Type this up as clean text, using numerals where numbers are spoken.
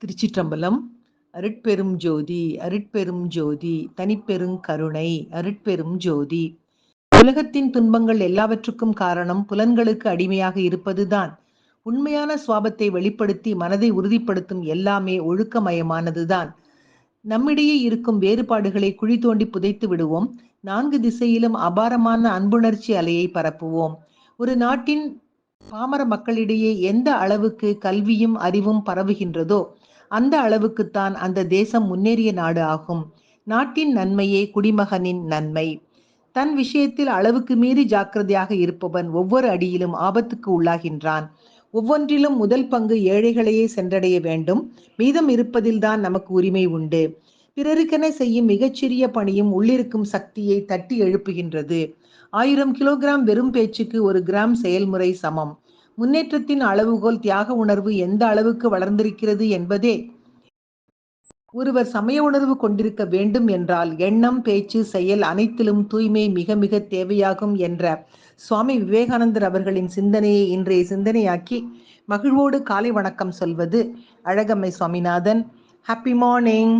திருச்சிற்றம்பலம். அருட்பெரும் ஜோதி அருட்பெரும் ஜோதி தனிப்பெருங் கருணை அருட்பெரும் ஜோதி. உலகத்தின் துன்பங்கள் எல்லாவற்றுக்கும் காரணம் புலன்களுக்கு அடிமையாக இருப்பதுதான். உண்மையான சுவாபத்தை வெளிப்படுத்தி மனதை உறுதிப்படுத்தும் எல்லாமே ஒழுக்கமயமானதுதான். நம்மிடையே இருக்கும் வேறுபாடுகளை குழி தோண்டி புதைத்து விடுவோம். 4 திசையிலும் அபாரமான அன்புணர்ச்சி அலையை பரப்புவோம். ஒரு நாட்டின் பாமர மக்களிடையே எந்த அளவுக்கு கல்வியும் அறிவும் பரவுகின்றதோ அந்த அளவுக்குத்தான் அந்த தேசம் முன்னேறிய நாடு ஆகும். நாட்டின் நன்மையே குடிமகனின் நன்மை. தன் விஷயத்தில் அளவுக்கு மீறி ஜாக்கிரதையாக இருப்பவன் ஒவ்வொரு அடியிலும் ஆபத்துக்கு உள்ளாகின்றான். ஒவ்வொன்றிலும் முதல் பங்கு ஏழைகளையே சென்றடைய வேண்டும். மீதம் இருப்பதில்தான் நமக்கு உரிமை உண்டு. பிறருக்கென செய்யும் மிகச்சிறிய பணியும் உள்ளிருக்கும் சக்தியை தட்டி எழுப்புகின்றது. 1000 கிலோகிராம் வெறும் பேச்சுக்கு 1 கிராம் செயல்முறை சமம். முன்னேற்றத்தின் அளவுகோல் தியாக உணர்வு எந்த அளவுக்கு வளர்ந்திருக்கிறது என்பதே. ஒருவர் சமய உணர்வு கொண்டிருக்க வேண்டும் என்றால் எண்ணம், பேச்சு, செயல் அனைத்திலும் தூய்மை மிக மிக தேவையாகும் என்ற சுவாமி விவேகானந்தர் அவர்களின் சிந்தனையை இன்றைய சிந்தனையாக்கி மகிழ்வோடு காலை வணக்கம் சொல்வது அழகம்மை சுவாமிநாதன். Happy morning.